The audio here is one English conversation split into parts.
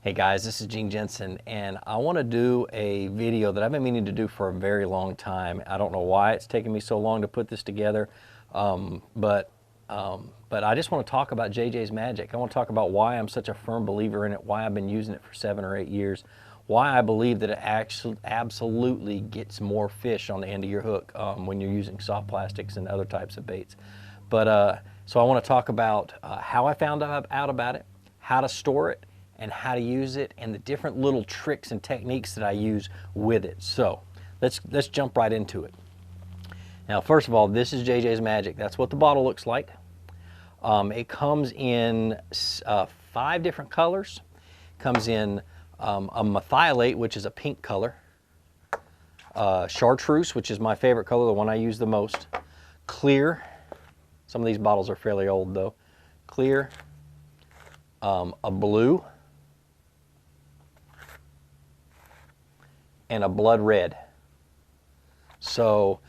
Hey guys, this is Gene Jensen, and I want to do a video that I've been meaning to do for a very long time. I don't know why it's taken me so long to put this together, but I just want to talk about JJs Magic. I want to talk about why I'm such a firm believer in it, why I've been using it for 7 or 8 years, why I believe that it actually absolutely gets more fish on the end of your hook when you're using soft plastics and other types of baits. So I want to talk about how I found out about it, how to store it, and how to use it, and the different little tricks and techniques that I use with it. So let's jump right into it. Now, first of all, this is JJ's Magic. That's what the bottle looks like. It comes in 5 different colors. Comes in a methylate, which is a pink color, chartreuse, which is my favorite color, the one I use the most, clear. Some of these bottles are fairly old though. Clear, a blue, and a blood red. So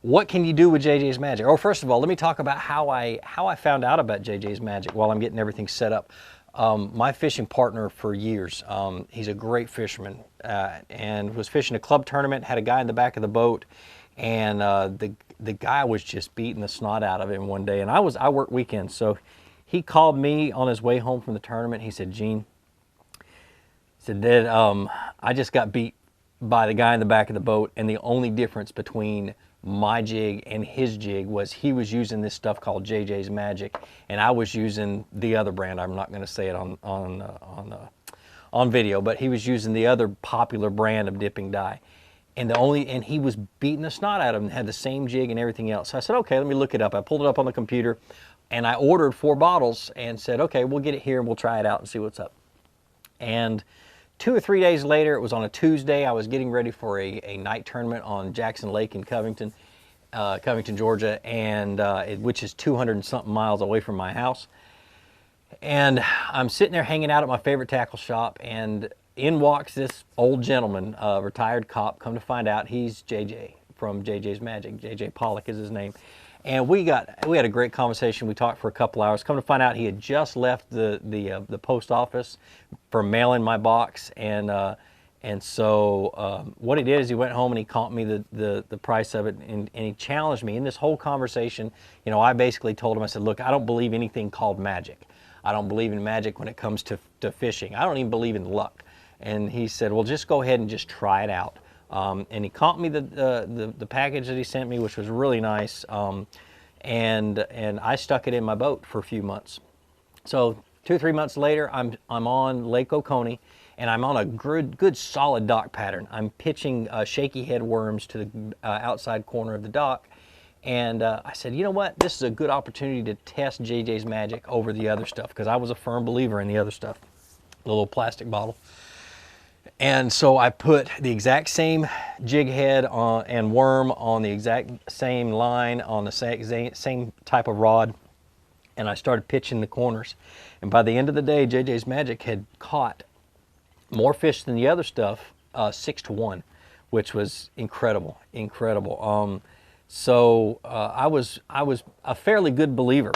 what can you do with JJ's Magic? Oh, first of all, let me talk about how I found out about JJ's Magic while I'm getting everything set up. My fishing partner for years, he's a great fisherman, and was fishing a club tournament, had a guy in the back of the boat, and the guy was just beating the snot out of him one day, and I work weekends, so he called me on his way home from the tournament. He said, Gene, Dad, I just got beat by the guy in the back of the boat, and the only difference between my jig and his jig was he was using this stuff called JJ's Magic, and I was using the other brand. I'm not going to say it on video, but he was using the other popular brand of dipping dye, and he was beating the snot out of him, had the same jig and everything else. So I said, okay, let me look it up. I pulled it up on the computer, and I ordered 4 bottles and said, okay, we'll get it here and we'll try it out and see what's up. And 2 or 3 days later, it was on a Tuesday, I was getting ready for a night tournament on Jackson Lake in Covington, Georgia, and which is 200 and something miles away from my house. And I'm sitting there hanging out at my favorite tackle shop, and in walks this old gentleman, retired cop. Come to find out, he's JJ from JJ's Magic. JJ Pollock is his name. And we had a great conversation. We talked for a couple hours. Come to find out, he had just left the post office for mailing my box, and so what he did is he went home and he comped me the price of it, and he challenged me in this whole conversation. You know, I basically told him, I said, look, I don't believe anything called magic. I don't believe in magic when it comes to fishing. I don't even believe in luck. And he said, well, just go ahead and just try it out. And he comped me the package that he sent me, which was really nice. And I stuck it in my boat for a few months. So 2 or 3 months later, I'm on Lake Oconee, and I'm on a good solid dock pattern. I'm pitching shaky head worms to the outside corner of the dock. And I said, you know what? This is a good opportunity to test JJ's Magic over the other stuff, because I was a firm believer in the other stuff, the little plastic bottle. And so I put the exact same jig head and worm on the exact same line on the same type of rod, and I started pitching the corners. And by the end of the day, JJ's Magic had caught more fish than the other stuff, 6 to 1, which was incredible. So I was a fairly good believer.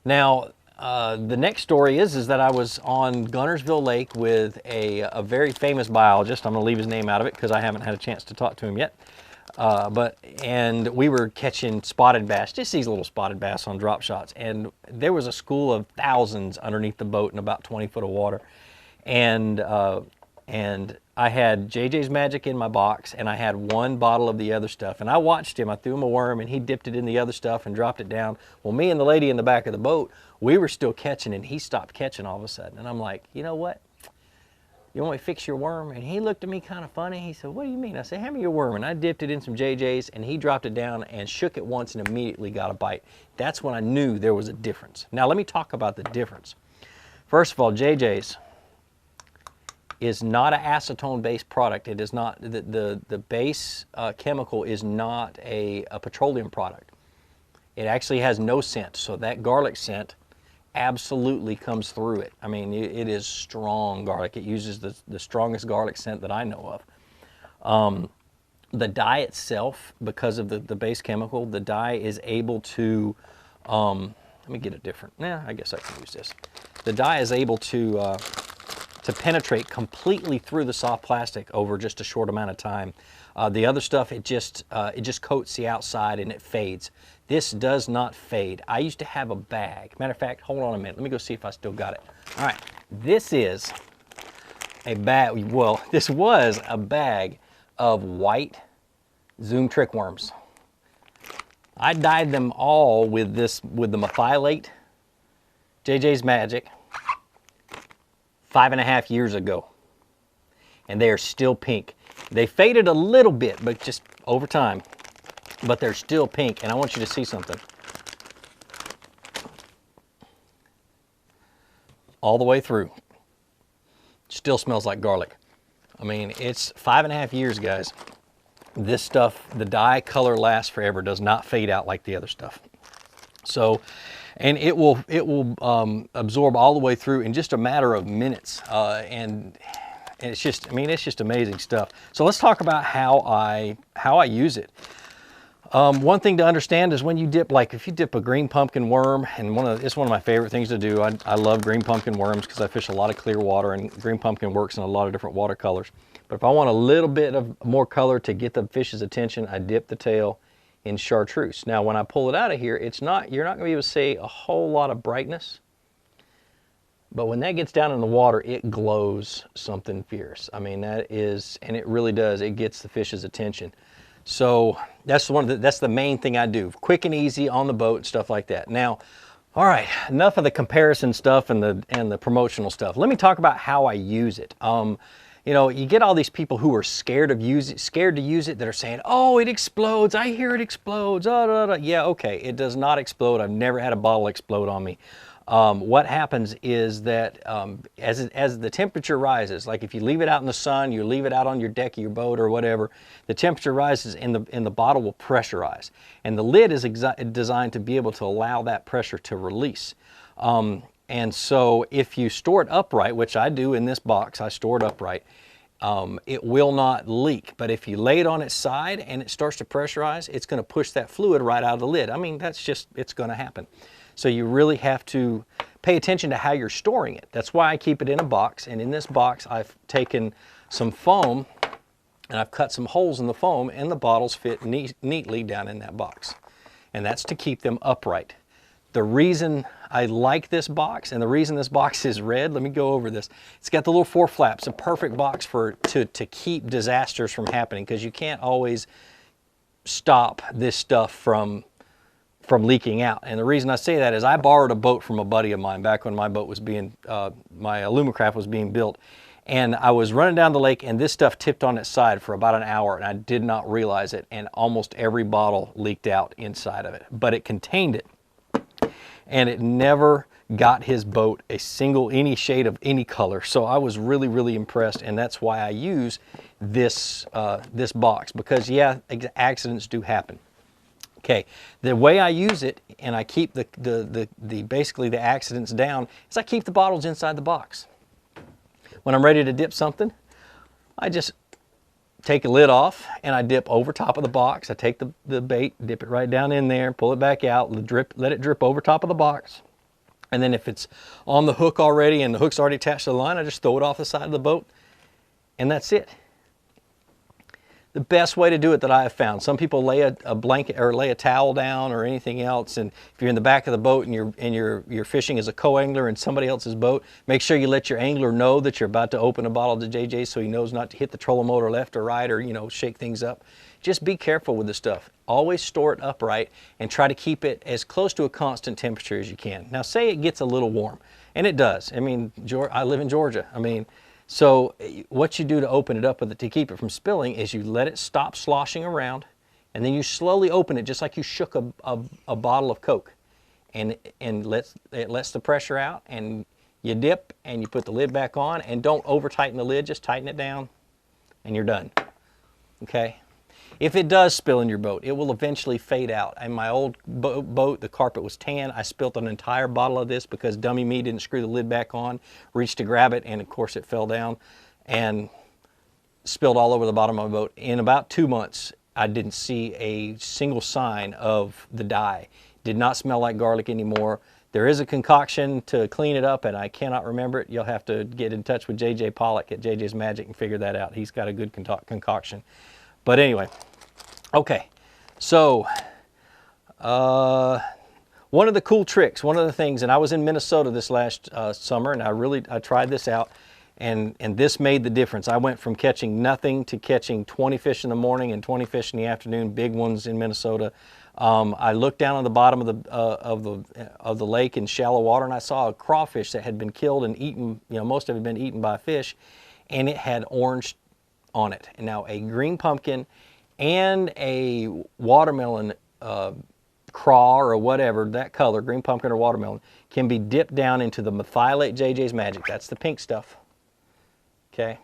Now, the next story is that I was on Gunnersville Lake with a very famous biologist. I'm going to leave his name out of it because I haven't had a chance to talk to him yet. And we were catching spotted bass, just these little spotted bass on drop shots. And there was a school of thousands underneath the boat in about 20 foot of water. And I had JJ's Magic in my box, and I had 1 bottle of the other stuff. And I watched him. I threw him a worm, and he dipped it in the other stuff and dropped it down. Well, me and the lady in the back of the boat, we were still catching, and he stopped catching all of a sudden. And I'm like, you know what? You want me to fix your worm? And he looked at me kind of funny. He said, what do you mean? I said, hand me your worm. And I dipped it in some JJ's, and he dropped it down and shook it once and immediately got a bite. That's when I knew there was a difference. Now, let me talk about the difference. First of all, JJ's is not an acetone-based product. It is not, the base chemical is not a petroleum product. It actually has no scent, so that garlic scent absolutely comes through it. I mean, it is strong garlic. It uses the strongest garlic scent that I know of. The dye itself, because of the base chemical, the dye is able to, let me get a different, I guess I can use this. The dye is able to to penetrate completely through the soft plastic over just a short amount of time. The other stuff, it just coats the outside and it fades. This does not fade. I used to have a bag. Matter of fact, hold on a minute. Let me go see if I still got it. All right, this is a bag, well, this was a bag of white Zoom trick worms. I dyed them all with the methylate JJs Magic 5.5 years ago. And they are still pink. They faded a little bit, but just over time. But they're still pink, and I want you to see something. All the way through. Still smells like garlic. I mean, it's 5.5 years, guys. This stuff, the dye color lasts forever, does not fade out like the other stuff. So, and it will absorb all the way through in just a matter of minutes. And it's just, I mean, it's just amazing stuff. So let's talk about how I use it. One thing to understand is when you dip, like if you dip a green pumpkin worm, and it's one of my favorite things to do. I love green pumpkin worms because I fish a lot of clear water, and green pumpkin works in a lot of different watercolors. But if I want a little bit of more color to get the fish's attention, I dip the tail in chartreuse. Now when I pull it out of here, you're not going to be able to see a whole lot of brightness. But when that gets down in the water, it glows something fierce. I mean, that is, and it really does, it gets the fish's attention. So that's the main thing I do. Quick and easy on the boat and stuff like that. Now, all right, enough of the comparison stuff and the promotional stuff. Let me talk about how I use it. You know, you get all these people who are scared to use it that are saying, oh, it explodes. I hear it explodes. Yeah, okay, it does not explode. I've never had a bottle explode on me. What happens is that as the temperature rises, like if you leave it out in the sun, you leave it out on your deck of your boat or whatever, the temperature rises and the bottle will pressurize. And the lid is designed to be able to allow that pressure to release. And so if you store it upright, which I do in this box, I store it upright, it will not leak. But if you lay it on its side and it starts to pressurize, it's going to push that fluid right out of the lid. I mean, it's going to happen. So you really have to pay attention to how you're storing it. That's why I keep it in a box. And in this box, I've taken some foam and I've cut some holes in the foam, and the bottles fit neatly down in that box. And that's to keep them upright. The reason I like this box, and the reason this box is red, let me go over this. It's got the little 4 flaps, a perfect box to keep disasters from happening, because you can't always stop this stuff from leaking out. And the reason I say that is I borrowed a boat from a buddy of mine back when my boat was being, my Alumacraft was being built. And I was running down the lake and this stuff tipped on its side for about an hour and I did not realize it. And almost every bottle leaked out inside of it, but it contained it. And it never got his boat any shade of any color. So I was really, really impressed. And that's why I use this, this box, because yeah, accidents do happen. Okay, the way I use it, and I keep basically the accidents down, is I keep the bottles inside the box. When I'm ready to dip something, I just take a lid off and I dip over top of the box. I take the bait, dip it right down in there, pull it back out, let it drip over top of the box. And then if it's on the hook already and the hook's already attached to the line, I just throw it off the side of the boat, and that's it. The best way to do it that I have found. Some people lay a blanket or lay a towel down or anything else, and if you're in the back of the boat and you're fishing as a co-angler in somebody else's boat, make sure you let your angler know that you're about to open a bottle of JJ so he knows not to hit the trolling motor left or right, or shake things up. Just be careful with the stuff. Always store it upright and try to keep it as close to a constant temperature as you can. Now say it gets a little warm, and it does. I mean, I live in Georgia. I mean, so what you do to open it up to keep it from spilling is you let it stop sloshing around, and then you slowly open it just like you shook a bottle of Coke, and it lets the pressure out, and you dip and you put the lid back on, and don't over tighten the lid, just tighten it down and you're done. Okay? If it does spill in your boat, it will eventually fade out. In my old boat, the carpet was tan. I spilled an entire bottle of this because dummy me didn't screw the lid back on, reached to grab it, and of course it fell down and spilled all over the bottom of my boat. In about 2 months, I didn't see a single sign of the dye. Did not smell like garlic anymore. There is a concoction to clean it up, and I cannot remember it. You'll have to get in touch with JJ Pollock at JJs Magic and figure that out. He's got a good concoction. But anyway, okay. So one of the cool tricks, one of the things, and I was in Minnesota this last summer, and I tried this out, and this made the difference. I went from catching nothing to catching 20 fish in the morning and 20 fish in the afternoon, big ones in Minnesota. I looked down on the bottom of the lake in shallow water, and I saw a crawfish that had been killed and eaten. You know, most of it had been eaten by a fish, and it had orange on it. And now a green pumpkin and a watermelon craw or whatever, that color, green pumpkin or watermelon, can be dipped down into the methylate JJ's Magic. That's the pink stuff. Okay.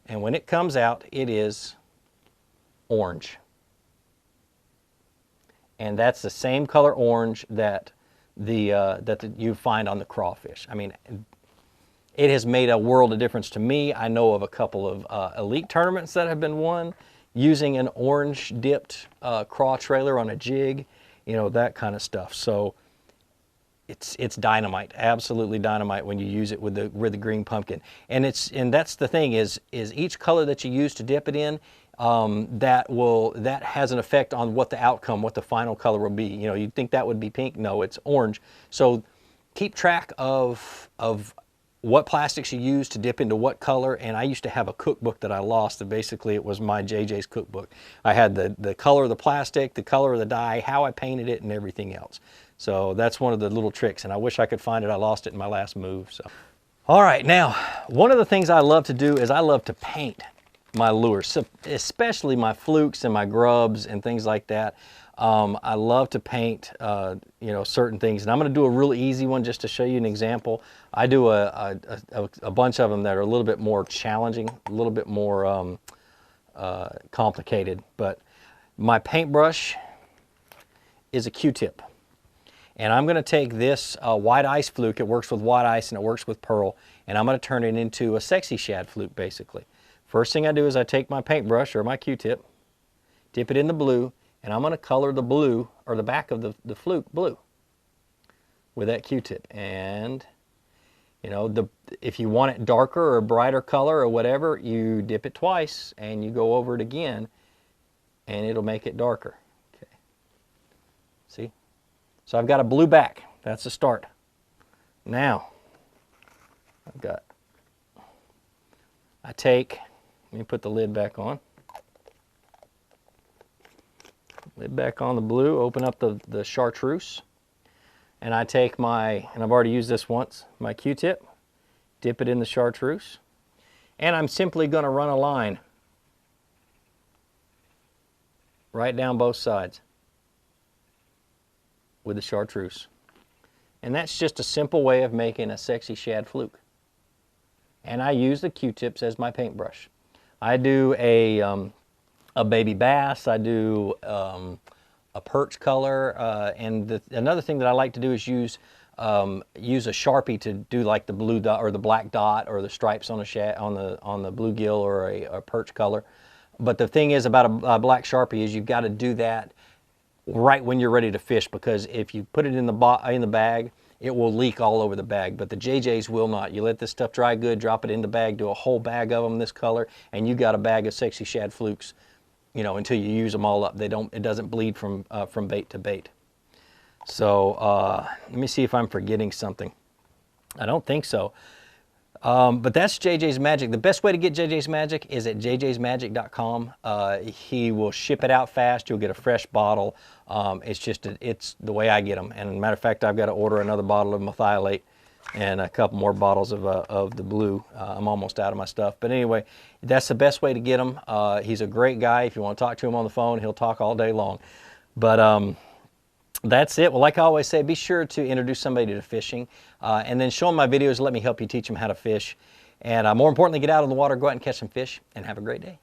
And when it comes out, it is orange. And that's the same color orange that you find on the crawfish. I mean, it has made a world of difference to me. I know of a couple of elite tournaments that have been won using an orange dipped craw trailer on a jig, you know, that kind of stuff. So it's dynamite, absolutely dynamite when you use it with the green pumpkin. And that's the thing is each color that you use to dip it in, that has an effect on what the outcome, what the final color will be. You know, you'd think that would be pink. No, it's orange. So keep track of what plastics you use to dip into what color. And I used to have a cookbook that I lost, and basically it was my JJ's cookbook. I had the color of the plastic, the color of the dye, how I painted it, and everything else. So that's one of the little tricks, and I wish I could find it. I lost it in my last move. So, all right, now one of the things I love to do is I love to paint my lures, so especially my flukes and my grubs and things like that. I love to paint, you know, certain things, and I'm going to do a really easy one just to show you an example. I do a bunch of them that are a little bit more challenging, a little bit more complicated. But my paintbrush is a Q-tip, and I'm going to take this white ice fluke. It works with white ice and it works with pearl, and I'm going to turn it into a sexy shad fluke, basically. First thing I do is I take my paintbrush or my Q-tip, dip it in the blue, and I'm going to color the blue, or the back of the fluke blue, with that Q-tip. And, you know, if you want it darker or brighter color or whatever, you dip it twice and you go over it again, and it'll make it darker. Okay. See? So I've got a blue back. That's the start. Now, let me put the lid back on. Lid back on the blue, open up the chartreuse, and I take and I've already used this once, my Q-tip, dip it in the chartreuse, and I'm simply going to run a line right down both sides with the chartreuse. And that's just a simple way of making a sexy shad fluke. And I use the Q-tips as my paintbrush. I do a baby bass, I do a perch color, and another thing that I like to do is use a Sharpie to do like the blue dot or the black dot or the stripes on the bluegill or a perch color. But the thing is about a black Sharpie is you've got to do that right when you're ready to fish, because if you put it in the bag, it will leak all over the bag, but the JJs will not. You let this stuff dry good, drop it in the bag, do a whole bag of them this color, and you got a bag of sexy shad flukes, you know, until you use them all up. It doesn't bleed from bait to bait. So let me see if I'm forgetting something. I don't think so. But that's JJ's Magic. The best way to get JJ's Magic is at jjsmagic.com. He will ship it out fast. You'll get a fresh bottle. It's the way I get them. And as a matter of fact, I've got to order another bottle of methylate and a couple more bottles of the blue. I'm almost out of my stuff. But anyway, that's the best way to get him. He's a great guy. If you want to talk to him on the phone, he'll talk all day long. But that's it. Well, like I always say, be sure to introduce somebody to fishing, and then show them my videos. Let me help you teach them how to fish. And more importantly, get out on the water, go out and catch some fish, and have a great day.